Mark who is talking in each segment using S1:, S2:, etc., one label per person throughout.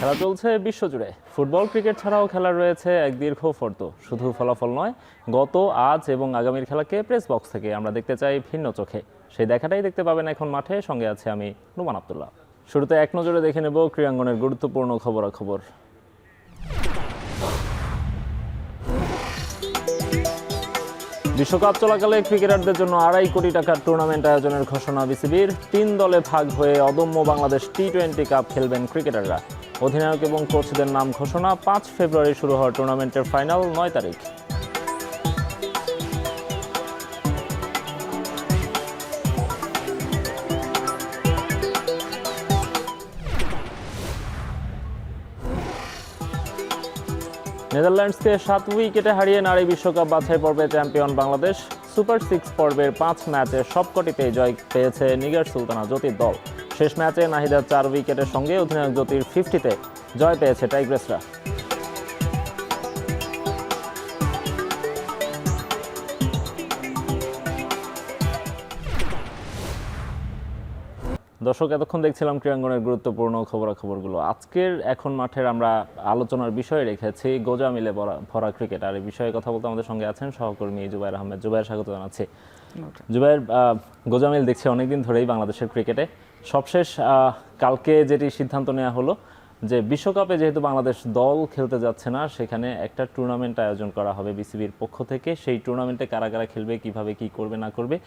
S1: খেলা চলছে বিশ্বজুড়ে। ফুটবল ক্রিকেট ছাড়াও খেলার রয়েছে এক দীর্ঘ ফর্দ। শুধু ফলাফল নয়, গত, আজ এবং আগামীর খেলাকে প্রেস বক্স থেকে আমরা দেখতে চাই ভিন্ন চোখে। সেই দেখাটাই দেখতে পাবেন এখন মাঠে। সঙ্গে আছে আমি নুমান আব্দুল্লাহ। শুরুতে এক নজরে দেখে নেব ক্রীড়াঙ্গনের গুরুত্বপূর্ণ খবরাখবর। বিশ্বকাপ চলাকালে ক্রিকেটারদের জন্য 2.5 কোটি টাকার টুর্নামেন্ট আয়োজনের ঘোষণা বিসিবির। 3 দলে ভাগ হয়ে অদম্য বাংলাদেশ টি-20 কাপ খেলবেন ক্রিকেটাররা। অধিনায়ক এবং কোচদের নাম ঘোষণা। 5 ফেব্রুয়ারি শুরু হওয়ার টুর্নামেন্টের ফাইনাল 9 তারিখ। নেদারল্যান্ডসকে 7 উইকেটে হারিয়ে নারী বিশ্বকাপ বাছাই পর্বে চ্যাম্পিয়ন বাংলাদেশ। সুপার 6 পর্বের 5 ম্যাচে সবকটিতেই জয় পেয়েছে নিগার সুলতানা জ্যোতির দল। শেষ ম্যাচে নাহিদার 4 উইকেটের সঙ্গে অধিনায়ক জ্যোতির 50-তে জয় পেয়েছে টাইগ্রেসরা। দর্শক, এতক্ষণ দেখছিলাম ক্রীড়াঙ্গনের গুরুত্বপূর্ণ খবরাখবরগুলো। আজকের এখন মাঠের আমরা আলোচনার বিষয় রেখেছি গোজামিলে ভরা ক্রিকেট। আর এই বিষয়ে কথা বলতে আমাদের সঙ্গে আছেন সহকর্মী জুবায়ের আহমেদ। জুবায়ের, স্বাগত জানাচ্ছি। জুবায়ের, গোজামিল দেখছি অনেকদিন ধরেই বাংলাদেশের ক্রিকেটে। সবশেষ কালকে যেটি সিদ্ধান্ত নেওয়া হলো যে বিশ্বকাপে যেহেতু বাংলাদেশ দল খেলতে যাচ্ছে না, সেখানে একটা টুর্নামেন্ট আয়োজন করা হবে বিসিবির পক্ষ থেকে। সেই টুর্নামেন্টে কারা কারা খেলবে, কিভাবে কি করবে না করবে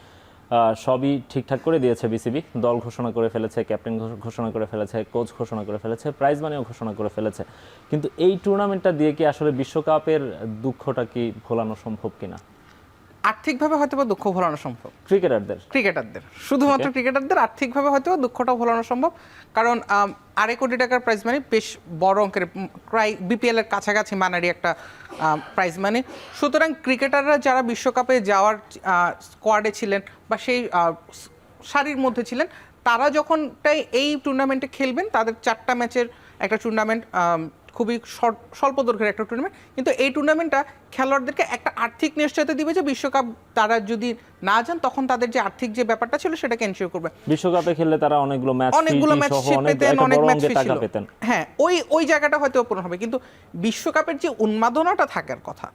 S1: সবই ঠিকঠাক করে দিয়েছে বিসিবি। দল ঘোষণা করে ফেলেছে, ক্যাপ্টেন ঘোষণা করে ফেলেছে, কোচ ঘোষণা করে ফেলেছে, প্রাইজ মানিও ঘোষণা করে ফেলেছে। কিন্তু এই টুর্নামেন্টটা দিয়ে কি আসলে বিশ্বকাপের দুঃখটা কি ভোলানো সম্ভব কিনা?
S2: আর্থিকভাবে হয়তো বা দুঃখ ভোলানো সম্ভব ক্রিকেটারদের শুধুমাত্র ক্রিকেটারদের আর্থিকভাবে হয়তো দুঃখটা ভোলানো সম্ভব। কারণ 2.5 কোটি টাকার প্রাইজ মানি বেশ বড় অঙ্কের, প্রায় বিপিএল এর কাছাকাছি মানারই একটা প্রাইজ মানি। সুতরাং ক্রিকেটাররা যারা বিশ্বকাপে যাওয়ার স্কোয়াডে ছিলেন বা সেই সারির মধ্যে ছিলেন, তারা যখন এই টুর্নামেন্টে খেলবেন, তাদের 4টা ম্যাচের একটা টুর্নামেন্ট, খুবই স্বল্প দৈর্ঘ্যের একটা টুর্নামেন্ট, কিন্তু এই টুর্নামেন্টটা খেলোয়াড়দেরকে একটা আর্থিক নিশ্চয়তা দিবে যে বিশ্বকাপ তারা যদি না যান তখন তাদের যে আর্থিক যে ব্যাপারটা ছিল সেটাকে এনশিওর করবে।
S1: বিশ্বকাপে খেললে তারা অনেকগুলো ম্যাচ
S2: পেতেন, অনেক ম্যাচ পেতেন। হ্যাঁ, ওই জায়গাটা হয়তো পূরণ হবে, কিন্তু বিশ্বকাপের যে উন্মাদনাটা থাকার কথা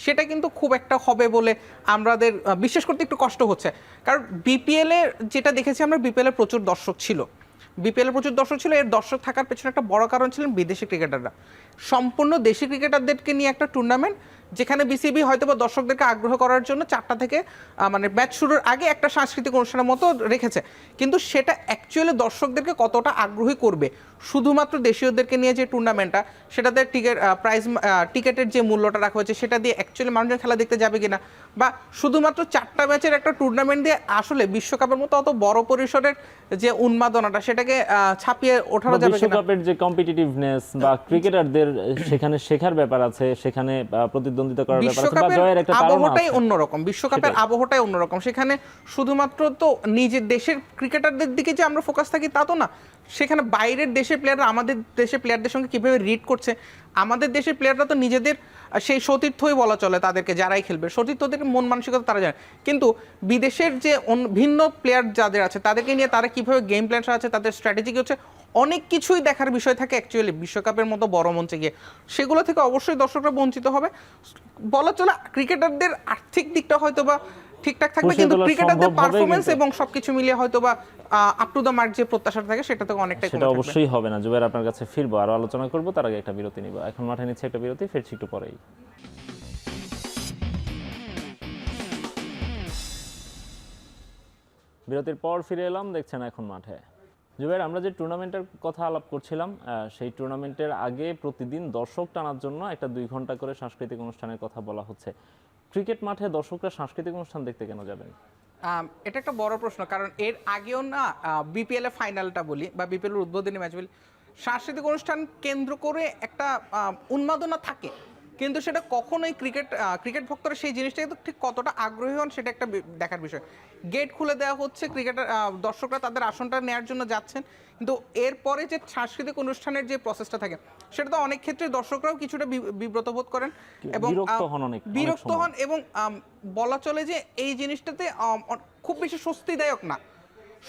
S2: সেটা কিন্তু খুব একটা হবে বলে আমাদের বিশ্বাস করতে একটু কষ্ট হচ্ছে। কারণ বিপিএল এর যেটা দেখেছি আমরা, বিপিএল এর প্রচুর দর্শক ছিল। এর দর্শক থাকার পেছনে একটা বড় কারণ ছিলেন বিদেশি ক্রিকেটাররা। সম্পূর্ণ দেশি ক্রিকেটারদেরকে নিয়ে একটা টুর্নামেন্ট, যেখানে বিসিবি হয়তো বা দর্শকদেরকে আগ্রহ করার জন্য 4টা থেকে মানে ম্যাচ শুরুর আগে একটা সাংস্কৃতিক অনুষ্ঠানের মতো রেখেছে। কিন্তু সেটা অ্যাকচুয়ালি দর্শকদেরকে কতটা আগ্রহী করবে, শুধুমাত্র দেশীয়দেরকে নিয়ে যে টুর্নামেন্টটা, সেটাতে টিকেটের যে মূল্যটা রাখা হয়েছে সেটা দিয়ে অ্যাকচুয়ালি মানুষজন খেলা দেখতে যাবে কিনা, বা শুধুমাত্র 4টা ম্যাচের একটা টুর্নামেন্ট দিয়ে আসলে বিশ্বকাপের মতো অত বড় পরিসরের যে উন্মাদনাটা সেটাকে ছাপিয়ে ওঠানো যাবে কিনা।
S1: বিশ্বকাপের যে কম্পিটিটিভনেস বা ক্রিকেটারদের সেখানে শেখার ব্যাপার আছে, সেখানে প্রতিদ্বন্দ্বিতা করার ব্যাপার আছে, বা জয়ের একটা কারণ আছে।
S2: আবহটাই অন্যরকম, বিশ্বকাপের আবহটাই অন্যরকম। সেখানে শুধুমাত্র তো নিজের দেশের ক্রিকেটারদের দিকে যে আমরা ফোকাস থাকি তা তো না। সেখানে বাইরের দেশের প্লেয়াররা আমাদের দেশের প্লেয়ারদের সঙ্গে কীভাবে রিড করছে, আমাদের দেশের প্লেয়াররা তো নিজেদের সেই সতীর্থই বলা চলে তাদেরকে, যারাই খেলবে সতীর্থদের মন মানসিকতা তারা জানে। কিন্তু বিদেশের যে ভিন্ন প্লেয়ার যাদের আছে তাদেরকে নিয়ে তারা কীভাবে গেম প্ল্যান আছে, তাদের স্ট্র্যাটেজি হচ্ছে, অনেক কিছুই দেখার বিষয় থাকে অ্যাকচুয়ালি বিশ্বকাপের মতো বড় মঞ্চে গিয়ে। সেগুলো থেকে অবশ্যই দর্শকরা বঞ্চিত হবে। বলা চলে ক্রিকেটারদের আর্থিক দিকটা হয়তো বা ঠিকঠাক থাকবে, কিন্তু ক্রিকেটারদের পারফরমেন্স এবং সবকিছু মিলিয়ে হয়তো বা আপ টু দ্য মার্ক যে প্রত্যাশা থাকে সেটা থেকে অনেকটাই কমে
S1: থাকবে। সেটা অবশ্যই হবে না। জুবায়ের, আপনার কাছে ফিরবো, আরো আলোচনা করব। তার আগে একটা বিরতি নিব। এখন মাঠে নিচ্ছে একটা বিরতি, ফিরছি একটু পরেই। বিরতির পর ফিরে এলাম, দেখছেন এখন মাঠে। জুবায়ের, আমরা যে টুর্নামেন্টের কথা আলাপ করছিলাম, সেই টুর্নামেন্টের আগে প্রতিদিন দর্শক টানার জন্য একটা 2 ঘন্টা করে সাংস্কৃতিক অনুষ্ঠানের কথা বলা হচ্ছে। ক্রিকেট মাঠে দর্শকরা সাংস্কৃতিক অনুষ্ঠান দেখতে কেন যাবেন?
S2: এটা একটা বড় প্রশ্ন। কারণ এর আগেও না, বিপিএল এর ফাইনালটা বলি বা বিপিএল এর উদ্বোধনী ম্যাচ বলি, সাংস্কৃতিক অনুষ্ঠান কেন্দ্র করে একটা উন্মাদনা থাকে, কিন্তু সেটা কখনোই ক্রিকেট ভক্তরা সেই জিনিসটা কিন্তু ঠিক কতটা আগ্রহী হন সেটা একটা দেখার বিষয়। গেট খুলে দেওয়া হচ্ছে, ক্রিকেটার দর্শকরা তাদের আসনটা নেওয়ার জন্য যাচ্ছেন, কিন্তু এরপরে যে সাংস্কৃতিক অনুষ্ঠানের যে প্রসেসটা থাকে সেটা তো অনেক ক্ষেত্রে দর্শকরাও কিছুটা বিব্রত বোধ করেন এবং বিরক্ত হন, এবং বলা চলে যে এই জিনিসটাতে খুব বেশি স্বস্তিদায়ক না।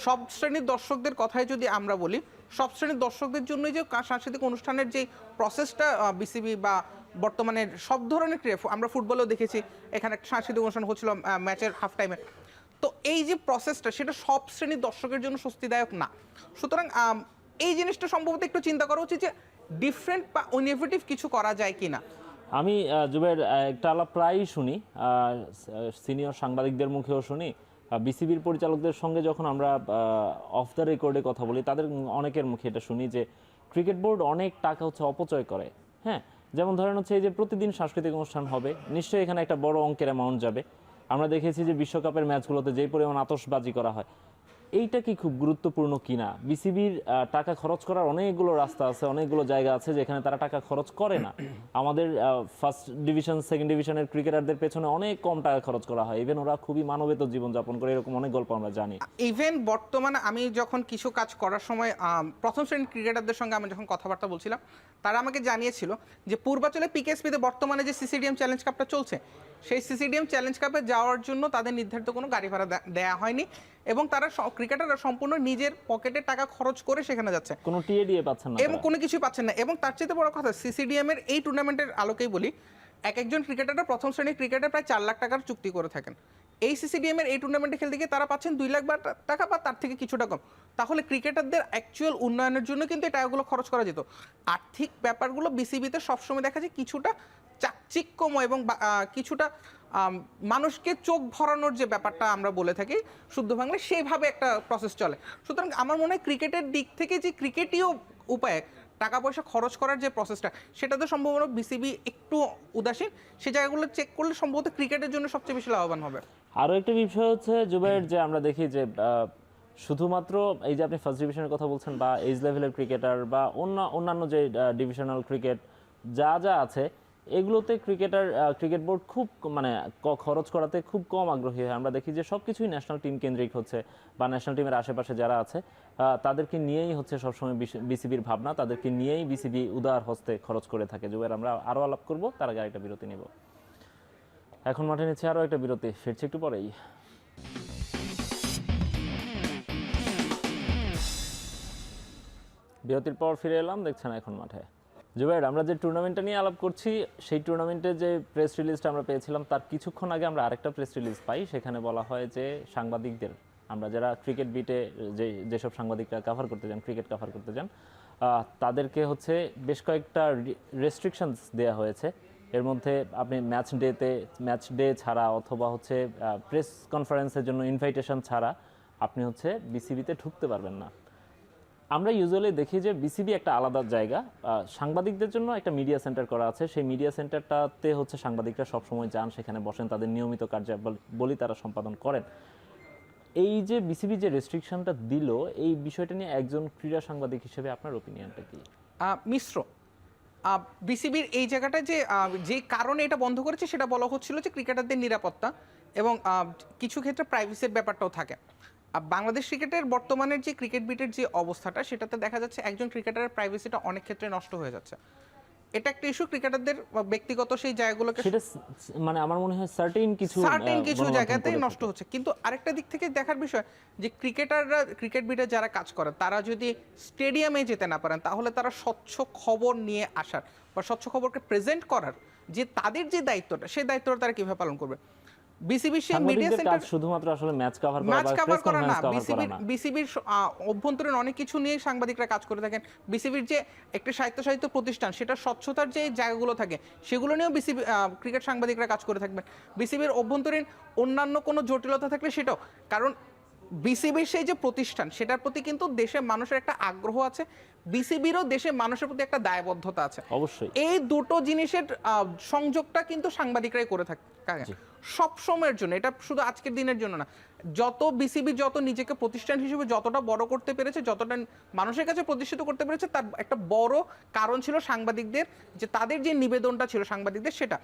S2: সব শ্রেণীর দর্শকদের কথাই যদি আমরা বলি, সব শ্রেণীর দর্শকদের জন্য যে সাংস্কৃতিক অনুষ্ঠানের যে প্রসেসটা বিসিবি বা বর্তমানে সব ধরনের ক্রিয়া, আমরা ফুটবলেও দেখেছি এখানে একটা সাংস্কৃতিক অনুষ্ঠান হচ্ছিল ম্যাচের হাফ টাইমে, তো এই যে প্রসেসটা সেটা সব শ্রেণীর দর্শকের জন্য স্বস্তিদায়ক না। সুতরাং এই জিনিসটা সম্ভবত একটু চিন্তা করা উচিত যে ডিফারেন্ট বা ইনোভেটিভ কিছু করা যায় কিনা।
S1: আমি জুবের একটা আলাপ প্রায়ই শুনি, সিনিয়র সাংবাদিকদের মুখেও শুনি, বিসিবির পরিচালকদের সঙ্গে যখন আমরা অফ দ্য রেকর্ডে কথা বলি তাদের অনেকের মুখে এটা শুনি যে ক্রিকেট বোর্ড অনেক টাকা হচ্ছে অপচয় করে। হ্যাঁ, যেমন ধরেন হচ্ছে এই যে প্রতিদিন সাংস্কৃতিক অনুষ্ঠান হবে, নিশ্চয়ই এখানে একটা বড় অঙ্কের অ্যামাউন্ট যাবে। আমরা দেখেছি যে বিশ্বকাপের ম্যাচগুলোতে যেই পরিমাণ আতশবাজি করা হয়, এইটা কি খুব গুরুত্বপূর্ণ কিনা? বিসিবির টাকা খরচ করার অনেকগুলো রাস্তা আছে, অনেকগুলো জায়গা আছে যেখানে তারা টাকা খরচ করে না। আমাদের ফার্স্ট ডিভিশন সেকেন্ড ডিভিশনের ক্রিকেটারদের পেছনে অনেক কম টাকা খরচ করা হয়, ইভেন ওরা খুবই মানবেতর জীবনযাপন করে, এরকম অনেক গল্প আমরা জানি।
S2: ইভেন বর্তমানে আমি যখন কিছু কাজ করার সময় প্রথম শ্রেণীর ক্রিকেটারদের সঙ্গে আমি যখন কথাবার্তা বলছিলাম, তারা আমাকে জানিয়েছিল যে পূর্বাচলে পিকেএসপিতে বর্তমানে যে সিসিডিএম চ্যালেঞ্জ কাপটা চলছে, সেই সিসিডিএম চ্যালেঞ্জ কাপে যাওয়ার জন্য তাদের নির্ধারিত কোনো গাড়ি ভাড়া দেওয়া হয়নি এবং তারা ক্রিকেটাররা সম্পূর্ণ নিজের পকেটের টাকা খরচ করে সেখানে যাচ্ছে,
S1: কোনো টিএ দিয়ে পাচ্ছেন না
S2: এবং কোনো কিছুই পাচ্ছেন না। এবং তার চেয়ে বড় কথা, সিসিডিএম এর এই টুর্নামেন্টের আলোকেই বলি, একজন ক্রিকেটার প্রথম শ্রেণীর ক্রিকেটার প্রায় 4 লাখ টাকার চুক্তি করে থাকেন। এই সিসিডিএম এর এই টুর্নামেন্টে খেলতে গিয়ে তারা পাচ্ছেন 2 লাখ টাকা বা তার থেকে কিছুটা কম। তাহলে ক্রিকেটারদের অ্যাকচুয়াল উন্নয়নের জন্য কিন্তু এই টাকাগুলো খরচ করা যেত। আর্থিক ব্যাপারগুলো বিসিবিতে সবসময় দেখা যায় কিছুটা চাকচিক্যময় এবং কিছুটা মানুষকে চোখ ভরানোর যে ব্যাপারটা আমরা বলে থাকি শুদ্ধ বাংলায়, সেইভাবে একটা প্রসেস চলে। সুতরাং আমার মনে হয় ক্রিকেটের দিক থেকে যে ক্রিকেটীয় উপায়ে টাকা পয়সা খরচ করার যে প্রসেসটা, সেটাতে সম্ভবত বিসিবি একটু উদাসীন। সেই জায়গাগুলো চেক করলে সম্ভবত ক্রিকেটের জন্য সবচেয়ে বেশি লাভবান হবে।
S1: আরও একটা বিষয় হচ্ছে জুবাইর, যে আমরা দেখি যে শুধুমাত্র এই যে আপনি ফার্স্ট ডিভিশনের কথা বলছেন বা এইজ লেভেলের ক্রিকেটার বা অন্যান্য যে ডিভিশনাল ক্রিকেট যা যা আছে, এগুলোতে ক্রিকেট বোর্ড খুব খরচ করাতে খুব কম আগ্রহী হয়। আমরা দেখি যে সব কিছুই ন্যাশনাল টিম কেন্দ্রিক হচ্ছে, বা ন্যাশনাল টিমের আশেপাশে যারা আছে তাদেরকে নিয়েই হচ্ছে সবসময় বিসিবির ভাবনা, তাদেরকে নিয়েই বিসিবি উদার হস্তে খরচ করে থাকে। জুবাইর, আমরা আরও আলাপ করবো, তার আগে একটা বিরতি নেব। এখন মাঠে নিচ্ছে আরও একটা বিরতি, ফিরছি একটু পরেই। বিরতির পর ফিরে এলাম, দেখছেন এখন মাঠে। জুবাইর, আমরা যে টুর্নামেন্টটা নিয়ে আলাপ করছি, সেই টুর্নামেন্টের যে প্রেস রিলিজটা আমরা পেয়েছিলাম, তার কিছুক্ষণ আগে আমরা আরেকটা প্রেস রিলিজ পাই। সেখানে বলা হয় যে সাংবাদিকদের, আমরা যারা ক্রিকেট বিটে যেসব সাংবাদিকরা কাভার করতে যান, ক্রিকেট কাভার করতে যান, তাদেরকে হচ্ছে বেশ কয়েকটা রেস্ট্রিকশনস দেওয়া হয়েছে। এর মধ্যে আপনি ম্যাচ ডে ছাড়া অথবা হচ্ছে প্রেস কনফারেন্সের জন্য ইনভাইটেশন ছাড়া আপনি হচ্ছে বিসিবিতে ঢুকতে পারবেন না। আমরা ইউজুয়ালি দেখি যে বিসিবি একটা আলাদা জায়গা, সাংবাদিকদের জন্য একটা মিডিয়া সেন্টার করা আছে। সেই মিডিয়া সেন্টারটাতে হচ্ছে সাংবাদিকরা সবসময় যান, সেখানে বসেন, তাদের নিয়মিত কার্যাবলী তারা সম্পাদন করেন। এই যে বিসিবি যে রেস্ট্রিকশনটা দিল, এই বিষয়টা নিয়ে একজন ক্রীড়া সাংবাদিক হিসেবে আপনার ওপিনিয়নটা কি?
S2: মিশ্র। বিসিবির এই জায়গাটা যে কারণে এটা বন্ধ করেছে সেটা বলা হচ্ছিল যে ক্রিকেটারদের নিরাপত্তা এবং কিছু ক্ষেত্রে প্রাইভেসির ব্যাপারটাও থাকে। বাংলাদেশ ক্রিকেটের বর্তমানের যে ক্রিকেট বিটের যে অবস্থাটা, সেটাতে দেখা যাচ্ছে একজন ক্রিকেটারের প্রাইভেসিটা অনেক ক্ষেত্রে নষ্ট হয়ে যাচ্ছে। এটা একটা ইস্যু, ক্রিকেটারদের ব্যক্তিগত সেই জায়গাগুলোকে,
S1: আমার মনে হয় সার্টেন কিছু
S2: জায়গাতেই নষ্ট হচ্ছে। কিন্তু আরেকটা দিক থেকে দেখার বিষয় যে ক্রিকেটাররা, ক্রিকেট বিটে যারা কাজ করে, তারা যদি স্টেডিয়ামে যেতে না পারেন, তাহলে তারা স্বচ্ছ খবর নিয়ে আসার বা স্বচ্ছ খবরকে প্রেজেন্ট করার যে তাদের যে দায়িত্বটা, সেই দায়িত্বটা তারা কিভাবে পালন করবে? বিসিবির সেই মিডিয়া সেন্টার
S1: শুধুমাত্র আসলে ম্যাচ কভার
S2: করা না, বিসিবির অভ্যন্তরীণ অনেক কিছু নিয়ে সাংবাদিকরা কাজ করে থাকেন। বিসিবির যে একটা স্বায়ত্তশাসিত প্রতিষ্ঠান, সেটা স্বচ্ছতার যে জায়গাগুলো থাকে, সেগুলো নিয়েও বিসিবি ক্রিকেট সাংবাদিকরা কাজ করে থাকবেন। বিসিবির অভ্যন্তরীণ অন্যান্য কোনো জটিলতা থাকলে সেটাও, কারণ বিসিবির সেই যে প্রতিষ্ঠান, সেটার প্রতি কিন্তু দেশের মানুষের একটা আগ্রহ আছে, বিসিবিরও দেশের মানুষের প্রতি একটা দায়বদ্ধতা আছে।
S1: অবশ্যই
S2: এই দুটো জিনিসের সংযোগটা কিন্তু সাংবাদিকরাই করে থাকে সব সময়ের জন্য। এটা শুধু আজকের দিনের জন্য না, বিসিবি যত নিজেকে প্রতিষ্ঠান হিসেবে যতটা বড় করতে পেরেছে, যতটা মানুষের কাছে প্রতিষ্ঠিত করতে পেরেছে, তার একটা বড় কারণ ছিল সাংবাদিকদের, যে তাদের যে নিবেদনটা ছিল সাংবাদিকদের, সেটা।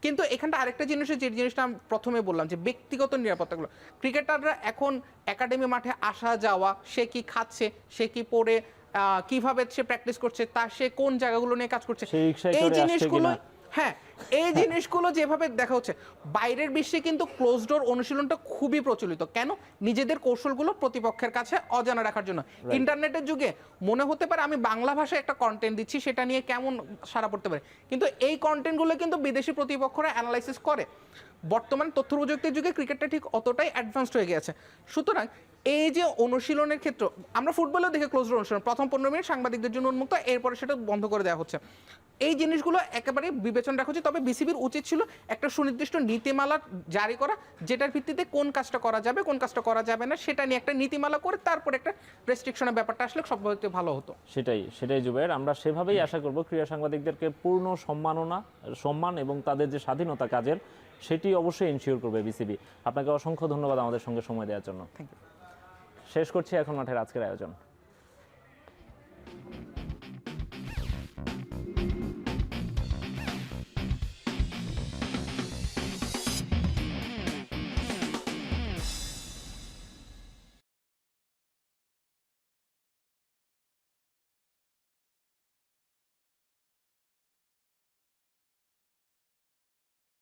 S2: কিন্তু এখানটা আরেকটা জিনিসের, যে জিনিসটা আমি প্রথমে বললাম, যে ব্যক্তিগত নিরাপত্তাগুলো, ক্রিকেটাররা এখন একাডেমি মাঠে আসা যাওয়া, সে কি খাচ্ছে, সে কি পড়ে, কিভাবে সে প্র্যাকটিস করছে, সে কোন জায়গাগুলো নিয়ে কাজ করছে, এই জিনিসগুলো, হ্যাঁ, এই জিনিসগুলো যেভাবে দেখা হচ্ছে বাইরের বিশ্বে কিন্তু ক্লোজ ডোর অনুশীলনটা খুবই প্রচলিত। কেন? নিজেদের কৌশলগুলো প্রতিপক্ষের কাছে অজানা রাখার জন্য। ইন্টারনেটের যুগে মনে হতে পারে আমি বাংলা ভাষায় একটা কন্টেন্ট দিচ্ছি, সেটা নিয়ে কেমন সাড়া পড়তে পারে, কিন্তু এই কন্টেন্টগুলো কিন্তু বিদেশি প্রতিপক্ষরা অ্যানালাইসিস করে। বর্তমান তথ্য প্রযুক্তির যুগে ক্রিকেটটা ঠিক অতটাই অ্যাডভান্সড হয়ে গেছে। সুতরাং এই যে অনুশীলনের ক্ষেত্রে আমরা ফুটবলেও দেখে ক্লোজ ডোর অনুশীলন, প্রথম 15 মিনিট সাংবাদিকদের জন্য উন্মুক্ত, এরপরে সেটা বন্ধ করে দেওয়া হচ্ছে। এই জিনিসগুলো একেবারে বিবেচনা রাখা উচিত। তবে বিসিবির উচিত ছিল একটা সুনির্দিষ্ট নীতিমালা জারি করা, যেটার ভিত্তিতে কোন কাজটা করা যাবে কোন কাজটা করা যাবে না সেটা নিয়ে একটা নীতিমালা করে তারপরে একটা রেস্ট্রিকশনের ব্যাপারটা আসলে সবচেয়ে ভালো হতো।
S1: সেটাই জুবাইর, আমরা সেভাবেই আশা করব ক্রীড়া সাংবাদিকদেরকে পূর্ণ সম্মান এবং তাদের যে স্বাধীনতা কাজের সেটি অবশ্যই এনশিওর করবে বিসিবি। আপনাকে অসংখ্য ধন্যবাদ আমাদের সঙ্গে সময় দেওয়ার জন্য।
S2: Thank you.
S1: শেষ করছি এখন মাঠের আজকের আয়োজন।